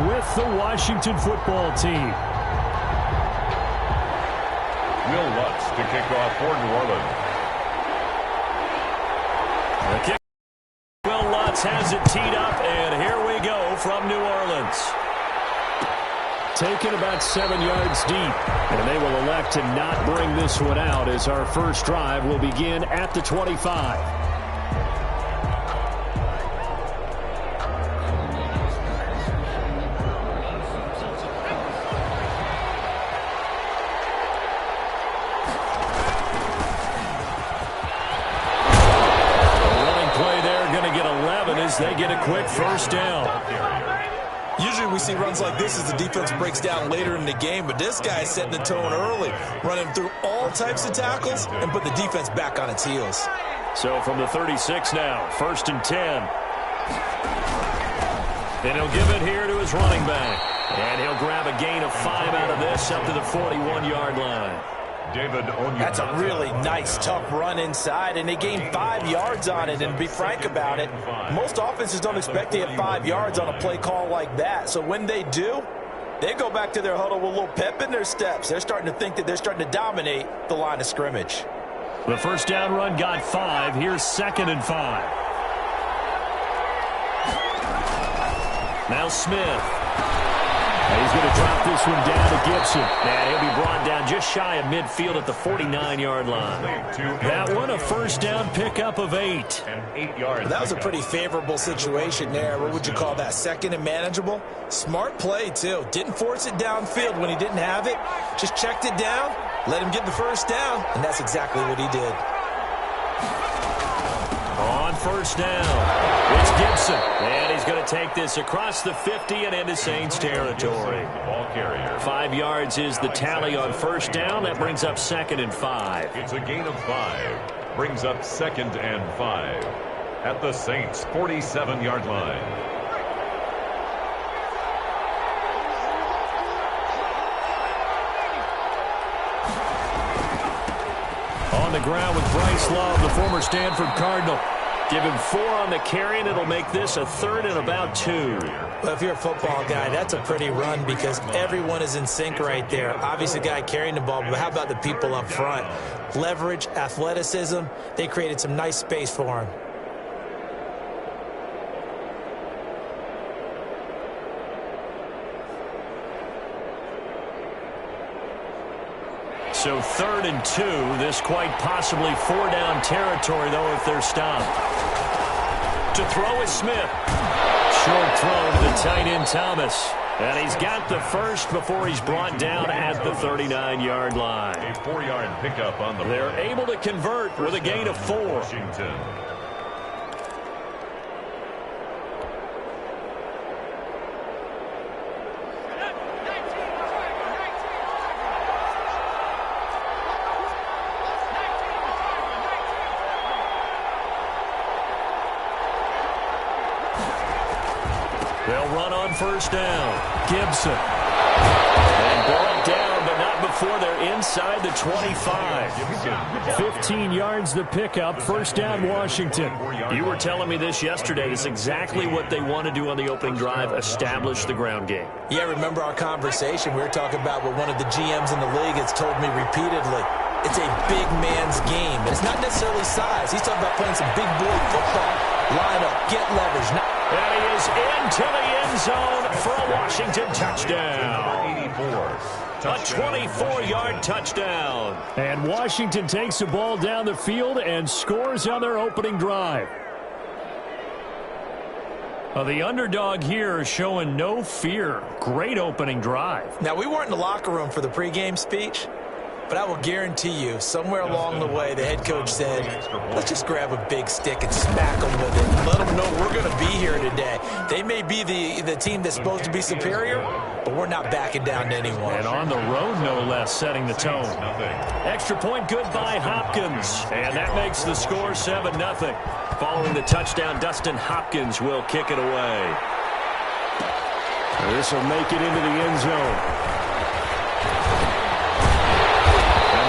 with the Washington football team. Will Lutz to kick off for New Orleans. The kick. Will Lutz has it teed up, and here we go from New Orleans. Taken about 7 yards deep, and they will elect to not bring this one out as our first drive will begin at the 25. They get a quick first down. Usually we see runs like this as the defense breaks down later in the game, but this guy is setting the tone early, running through all types of tackles and put the defense back on its heels. So from the 36 now, 1st and 10. And he'll give it here to his running back. And he'll grab a gain of 5 out of this up to the 41-yard line. That's a really nice, tough run inside, and they gained 5 yards on it. And to be frank about it, most offenses don't expect to get 5 yards on a play call like that. So when they do, they go back to their huddle with a little pep in their steps. They're starting to think that they're starting to dominate the line of scrimmage. The first down run got 5. Here's 2nd and 5. Now Smith. And he's going to drop this one down to Gibson. And he'll be brought down just shy of midfield at the 49-yard line. That one a first down pickup of 8. That was a pretty favorable situation there. What would you call that? 2nd and manageable? Smart play, too. Didn't force it downfield when he didn't have it. Just checked it down, let him get the first down, and that's exactly what he did. On first down, it's Gibson. And he's going to take this across the 50 and into Saints territory. 5 yards is the tally on first down. That brings up 2nd and 5. It's a gain of 5. Brings up 2nd and 5 at the Saints' 47-yard line. On the ground with Bryce Love, the former Stanford Cardinal. Give him 4 on the carry, and it'll make this a 3rd and about 2. Well, if you're a football guy, that's a pretty run because everyone is in sync right there. Obviously, the guy carrying the ball, but how about the people up front? Leverage, athleticism, they created some nice space for him. So 3rd and 2. This quite possibly 4-down territory, though, if they're stopped. To throw is Smith. Short throw to the tight end, Thomas. And he's got the first before he's brought down at the 39-yard line. A 4-yard pickup on the play. They're able to convert with a gain of 4. Washington. They'll run on first down. Gibson. And brought down, but not before they're inside the 25. 15 yards the pickup. First down, Washington. You were telling me this yesterday. It's exactly what they want to do on the opening drive, establish the ground game. Yeah, remember our conversation? We were talking about what one of the GMs in the league has told me repeatedly. It's a big man's game. And it's not necessarily size. He's talking about playing some big boy football. Line up, get leverage. And he is into the end zone for a Washington touchdown. 84. A 24-yard touchdown. And Washington takes the ball down the field and scores on their opening drive. The underdog here is showing no fear. Great opening drive. Now, we weren't in the locker room for the pregame speech, but I will guarantee you, somewhere along the way, the head coach said, let's just grab a big stick and smack them with it and let them know we're going to be here today. They may be the team that's supposed to be superior, but we're not backing down to anyone. And on the road, no less, setting the tone. Extra point good by Hopkins. And that makes the score 7-0. Following the touchdown, Dustin Hopkins will kick it away. This will make it into the end zone.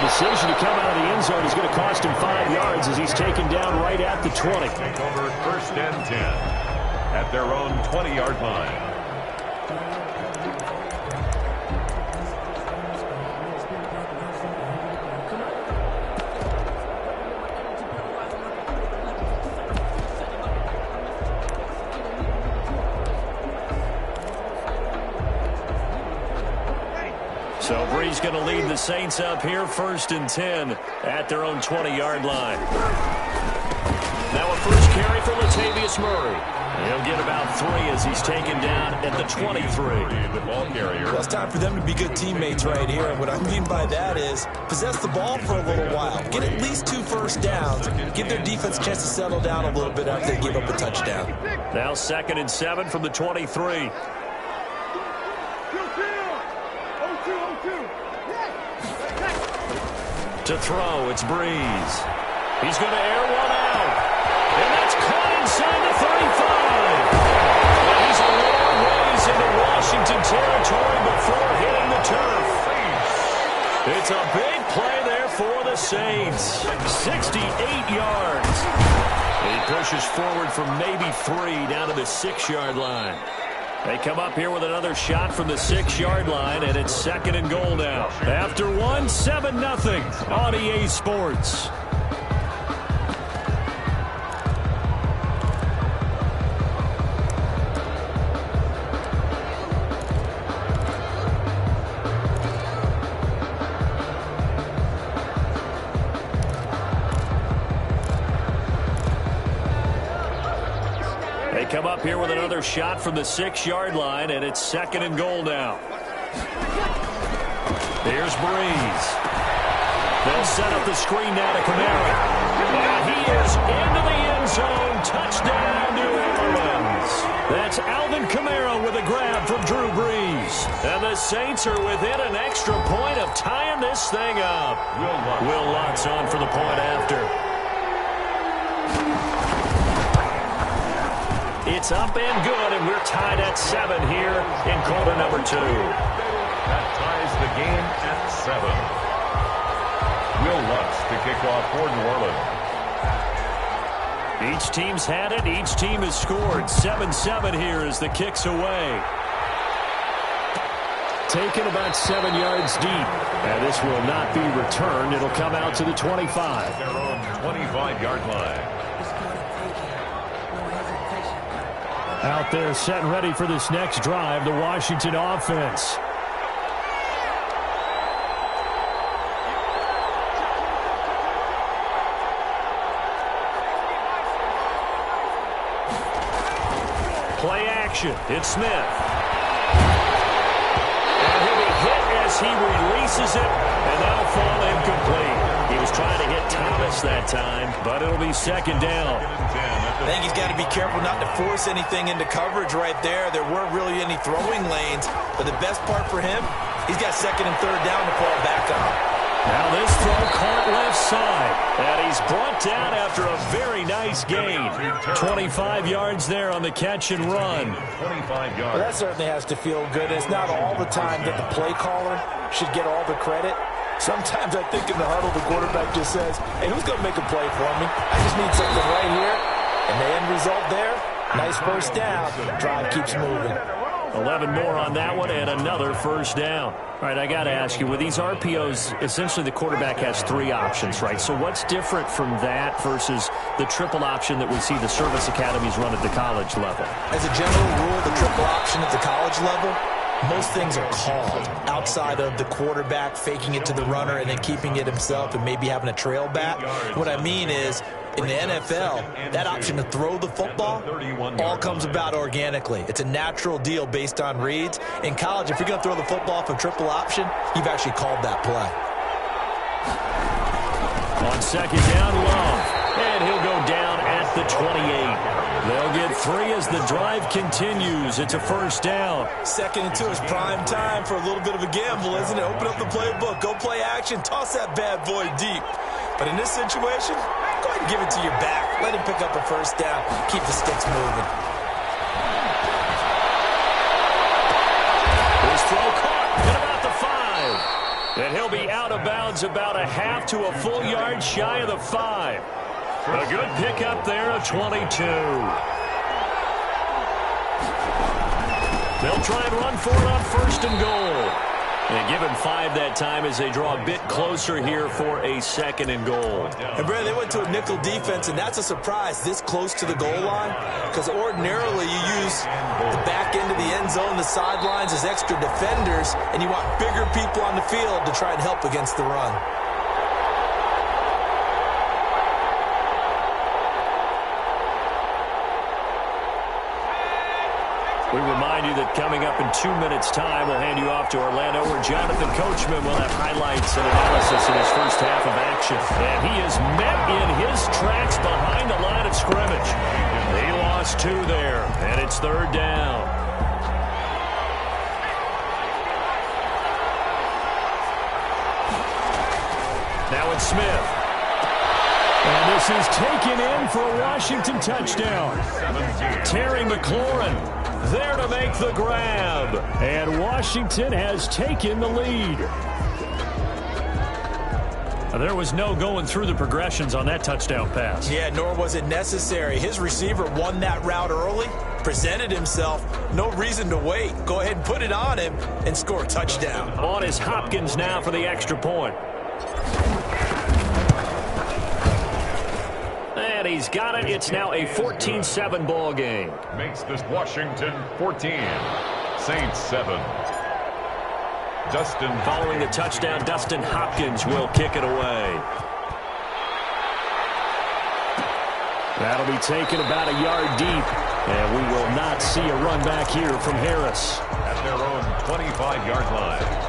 Decision to come out of the end zone is going to cost him 5 yards as he's taken down right at the 20. Take over 1st and 10 at their own 20-yard line. So Bree's going to lead the Saints up here, 1st and 10 at their own 20-yard line. Now a first carry for Latavius Murray. He'll get about 3 as he's taken down at the 23. The ball carrier. Well, it's time for them to be good teammates right here. And what I mean by that is possess the ball for a little while. Get at least 2 first downs. Give their defense a chance to settle down a little bit after they give up a touchdown. Now 2nd and 7 from the 23. To throw, it's Breeze. He's going to air one out. And that's caught inside the 35. Well, he's a long ways into Washington territory before hitting the turf. It's a big play there for the Saints. 68 yards. He pushes forward from maybe 3 down to the 6-yard line. They come up here with another shot from the 6-yard line, and it's 2nd and goal now. After 1, 7-0 on EA Sports. Come up here with another shot from the 6-yard line, and it's 2nd and goal now. Here's Breeze. They'll set up the screen now to Kamara. And he is into the end zone. Touchdown, New Orleans. That's Alvin Kamara with a grab from Drew Brees. And the Saints are within an extra point of tying this thing up. Will Lutz on for the point after. It's up and good, and we're tied at 7 here in quarter number 2. That ties the game at 7. Will Lutz to kick off for New Orleans. Each team's had it. Each team has scored. 7-7 here as the kick's away. Taken about 7 yards deep. And this will not be returned. It'll come out to the 25. Their own 25-yard line. Out there set and ready for this next drive, the Washington offense. Play action. It's Smith. And he'll be hit as he releases it, and that'll fall incomplete. He was trying to hit Thomas that time, but it'll be 2nd down. I think he's got to be careful not to force anything into coverage right there. There weren't really any throwing lanes, but the best part for him, he's got 2nd and 3rd down to fall back on. Now this throw caught left side, and he's brought down after a very nice gain. 25 yards there on the catch and run. 25 yards. Well, that certainly has to feel good. It's not all the time that the play caller should get all the credit. Sometimes I think in the huddle, the quarterback just says, hey, who's going to make a play for me? I just need something right here. And the end result there, nice first down. Drive keeps moving. 11 more on that one and another first down. All right, I got to ask you, with these RPOs, essentially the quarterback has 3 options, right? So what's different from that versus the triple option that we see the service academies run at the college level? As a general rule, the triple option at the college level, most things are called outside of the quarterback faking it to the runner and then keeping it himself and maybe having a trail back. What I mean is, in the NFL, that option to throw the football all comes about organically. It's a natural deal based on reads. In college, if you're going to throw the football for triple option, you've actually called that play. On 2nd down, Love. And he'll go down at the 28. They'll get 3 as the drive continues. It's a first down. 2nd and 2 is prime time for a little bit of a gamble, isn't it? Open up the playbook. Go play action. Toss that bad boy deep. But in this situation, go ahead and give it to your back. Let him pick up a first down. Keep the sticks moving. His throw caught at about the 5. And he'll be out of bounds about a half to a full yard shy of the 5. A good pickup there of 22. They'll try and run for it on 1st and goal. And give him 5 that time as they draw a bit closer here for a 2nd and goal. And, Brad, they went to a nickel defense, and that's a surprise this close to the goal line, because ordinarily you use the back end of the end zone, the sidelines as extra defenders, and you want bigger people on the field to try and help against the run. We remind you that coming up in 2 minutes' time, we'll hand you off to Orlando, where Jonathan Coachman will have highlights and analysis in his first half of action. And he is met in his tracks behind the line of scrimmage. He lost 2 there, and it's 3rd down. Now it's Smith. And this is taken in for a Washington touchdown. Terry McLaurin there to make the grab. And Washington has taken the lead. There was no going through the progressions on that touchdown pass. Yeah, nor was it necessary. His receiver won that route early, presented himself. No reason to wait. Go ahead and put it on him and score a touchdown. On is Hopkins now for the extra point. And he's got it. It's now a 14-7 ball game. Makes this Washington 14, Saints 7. Dustin. Following the touchdown, Dustin Hopkins will kick it away. That'll be taken about a yard deep. And we will not see a run back here from Harris. At their own 25-yard line.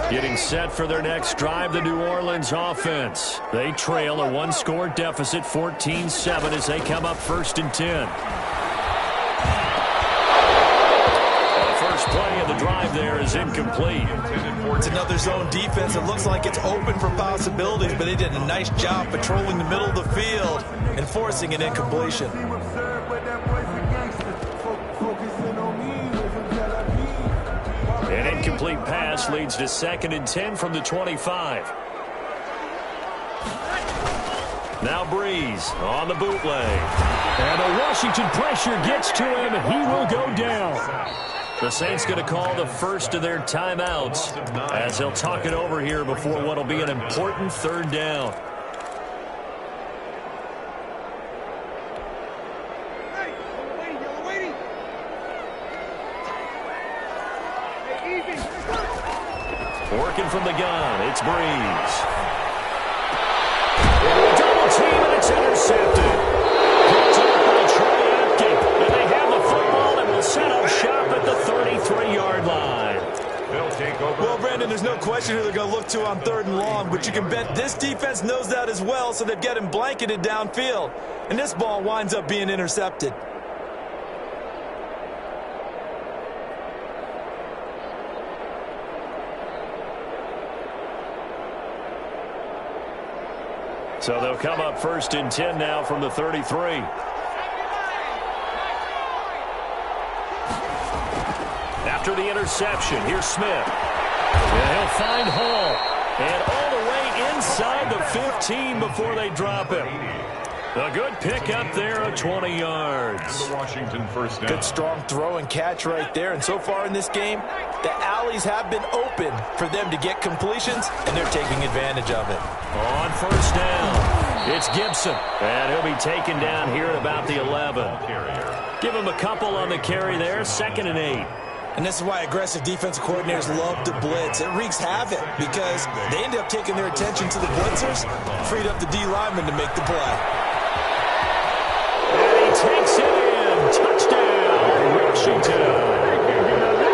Getting set for their next drive, the New Orleans offense. They trail a 1-score deficit, 14-7, as they come up 1st and 10. The first play of the drive there is incomplete. It's another zone defense. It looks like it's open for possibilities, but they did a nice job patrolling the middle of the field and forcing an incompletion. An incomplete pass leads to 2nd and 10 from the 25. Now Breeze on the bootleg. And the Washington pressure gets to him, and he will go down. The Saints going to call the first of their timeouts as they'll talk it over here before what will be an important 3rd down. Working from the gun, it's Breeze. Double team, and it's intercepted. Picked up by Troy Apke. And they have the football and will set up shop at the 33-yard line. Well, Brandon, there's no question who they're going to look to on 3rd and long, but you can bet this defense knows that as well, so they've got him blanketed downfield. And this ball winds up being intercepted. So they'll come up 1st and 10 now from the 33. After the interception, here's Smith. And he'll find Hall. And all the way inside the 15 before they drop him. A good pick up there of 20 yards. The Washington first down. Good strong throw and catch right there. And so far in this game, the alleys have been open for them to get completions, and they're taking advantage of it. On 1st down, it's Gibson. And he'll be taken down here at about the 11. Give him a couple on the carry there, 2nd and 8. And this is why aggressive defensive coordinators love to blitz. It wreaks havoc because they end up taking their attention to the blitzers, freed up the D lineman to make the play. And he takes it in. Touchdown, Washington.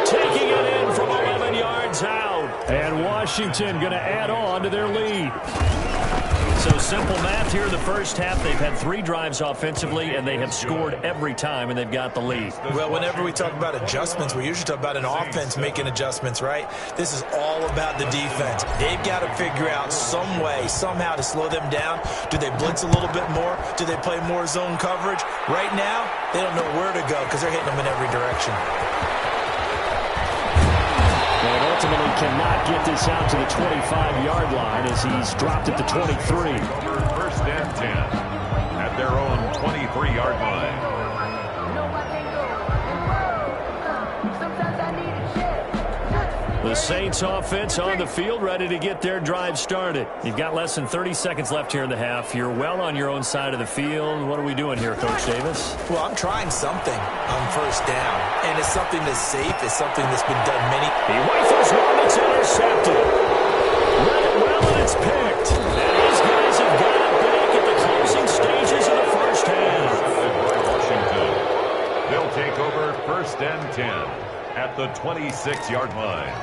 Taking it in from 11 yards out. And Washington going to add on to their lead. So simple math here in the first half. They've had 3 drives offensively, and they have scored every time, and they've got the lead. Well, whenever we talk about adjustments, we usually talk about an offense making adjustments, right? This is all about the defense. They've got to figure out some way, somehow to slow them down. Do they blitz a little bit more? Do they play more zone coverage? Right now, they don't know where to go because they're hitting them in every direction. And ultimately cannot get this out to the 25-yard line as he's dropped at the 23. First and 10 at their own 23-yard line. The Saints offense on the field, ready to get their drive started. You've got less than 30 seconds left here in the half. You're well on your own side of the field. What are we doing here, Coach Davis? Well, I'm trying something on first down, and it's something that's safe. It's something that's been done many. He rifles one. It's intercepted. Read it well, and it's picked. And these guys have got it back at the closing stages of the first half. Washington. They'll take over first and 10 at the 26-yard line.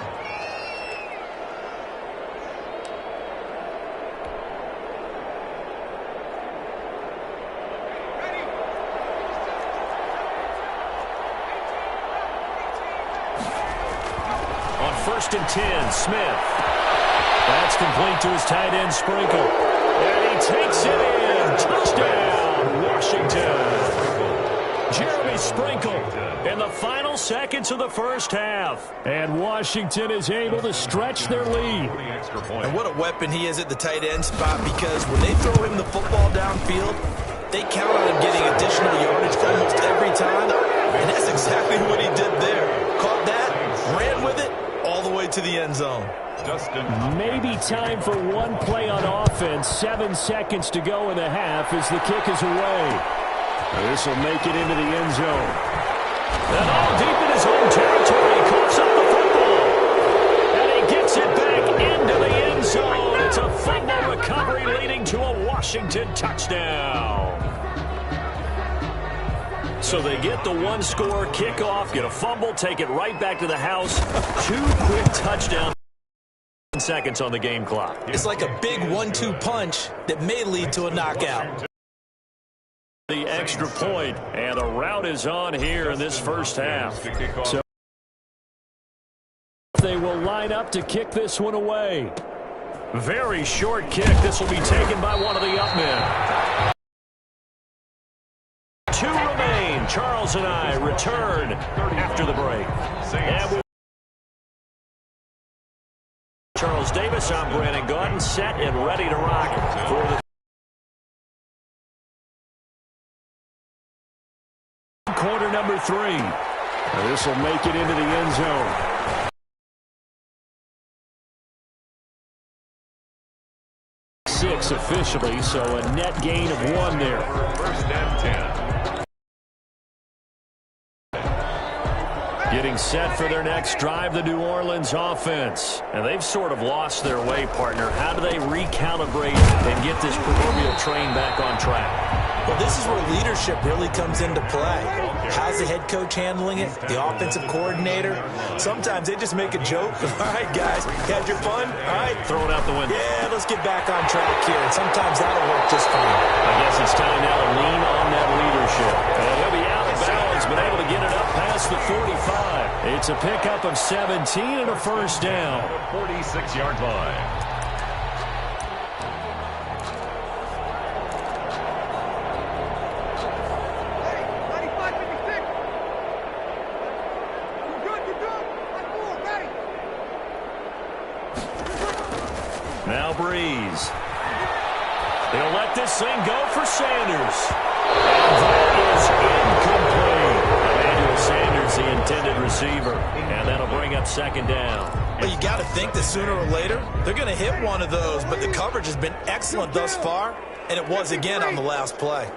First and 10, Smith. That's complete to his tight end, Sprinkle. And he takes it in. Touchdown, Washington. Jeremy Sprinkle in the final seconds of the first half. And Washington is able to stretch their lead. And what a weapon he is at the tight end spot, because when they throw him the football downfield, they count on him getting additional yardage almost every time. And that's exactly what he did there. Caught that, ran with it, all the way to the end zone. Maybe time for one play on offense. 7 seconds to go in the half as the kick is away. This will make it into the end zone. And all deep in his own territory. Coughs up the football. And he gets it back into the end zone. It's a fumble recovery leading to a Washington touchdown. So they get the one-score kickoff, get a fumble, take it right back to the house. 2 quick touchdowns. Seconds on the game clock. It's like a big 1-2 punch that may lead to a knockout. The extra point, and the route is on here in this first half. So they will line up to kick this one away. Very short kick. This will be taken by one of the up men. 2 remain. Charles and I return after the break. And Charles Davis, I'm Brandon Gaudin, set and ready to rock for the quarter number 3. This will make it into the end zone. 6 officially, so a net gain of 1 there. First and 10. Getting set for their next drive, the New Orleans offense. And they've sort of lost their way, partner. How do they recalibrate and get this proverbial train back on track? Well, this is where leadership really comes into play. How's the head coach handling it? The offensive coordinator? Sometimes they just make a joke. All right, guys, you had your fun? All right. Throw it out the window. Yeah, let's get back on track here. And sometimes that'll work just fine. I guess it's time now to lean on that leadership. And he'll be out of bounds, but able to get it up past the 45. It's a pickup of 17 and a first down. 46-yard line. Now Breeze. They'll let this thing go for Sanders. And that is incomplete. Emmanuel Sanders, the intended receiver. And that'll bring up second down. Well, you got to think that sooner or later, they're going to hit one of those, but the coverage has been excellent thus far, and it was again on the last play.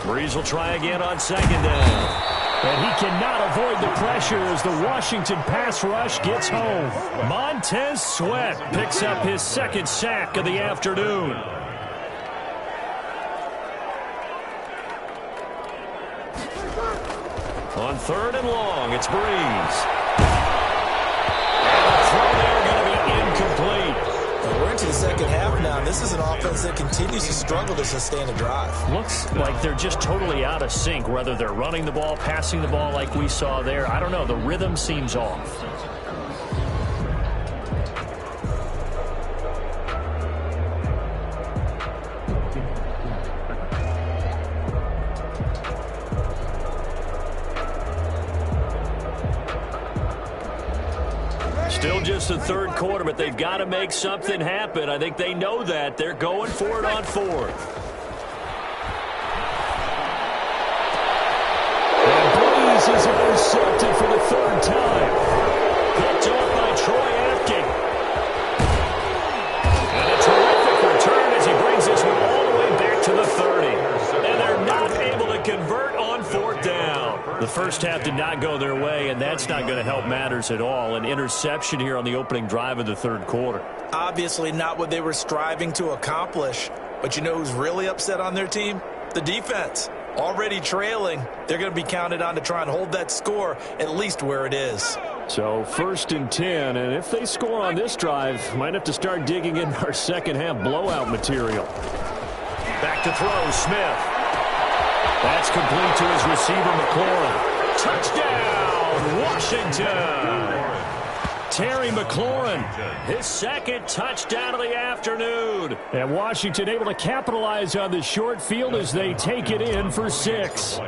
Breeze will try again on second down. And he cannot avoid the pressure as the Washington pass rush gets home. Montez Sweat picks up his second sack of the afternoon. On third and long, it's Breeze. And the throw there going to be incomplete. We're into the second half now. This is an offense that continues to struggle to sustain a drive. Looks like they're just totally out of sync, whether they're running the ball, passing the ball like we saw there. I don't know. The rhythm seems off. Still just the third quarter, but they've got to make something happen. I think they know that. They're going for it on fourth. And Breeze is intercepted for the third time. Picked off by Troy Apke. And a terrific return as he brings this one all the way back to the 30. And they're not able to convert on fourth down. The first half did not go their way, and that's not going to help matters at all. An interception here on the opening drive of the third quarter. Obviously not what they were striving to accomplish. But you know who's really upset on their team? The defense. Already trailing. They're going to be counted on to try and hold that score at least where it is. So 1st and 10, and if they score on this drive, might have to start digging in our second half blowout material. Back to throw, Smith. That's complete to his receiver, McLaurin. Touchdown, Washington! Terry McLaurin, his second touchdown of the afternoon. And Washington able to capitalize on the short field as they take it in for 6.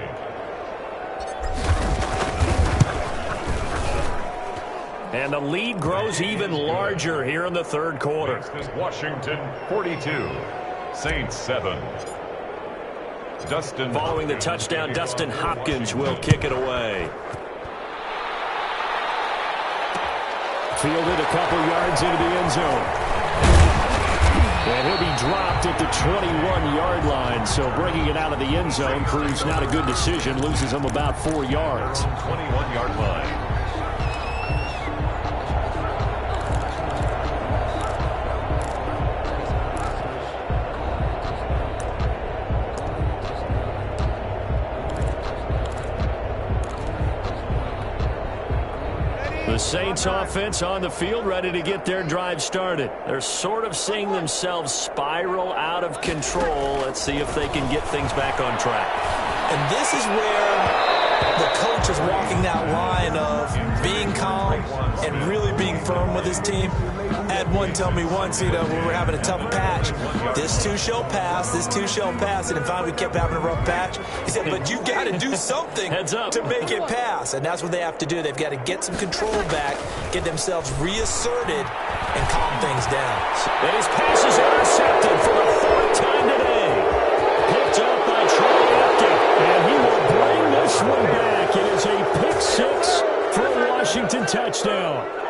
And the lead grows even larger here in the third quarter. Washington 42, Saints 7. Dustin Following the touchdown, Dustin Hopkins will kick it away. Fielded a couple yards into the end zone. And he'll be dropped at the 21-yard line. So bringing it out of the end zone proves not a good decision. Loses him about 4 yards. 21-yard line. The Saints offense on the field, ready to get their drive started. They're sort of seeing themselves spiral out of control. Let's see if they can get things back on track. And this is where the coach is walking that line of being calm and really being firm with his team. I had one tell me once, when we were having a tough patch, this too shall pass, this too shall pass. And finally we kept having a rough patch. He said, but you got to do something to make it pass. And that's what they have to do. They've got to get some control back, get themselves reasserted, and calm things down. And his pass is intercepted for the 4th time today. Picked up by Troy Apke. And he will bring this one back. It is a pick 6 for a Washington touchdown.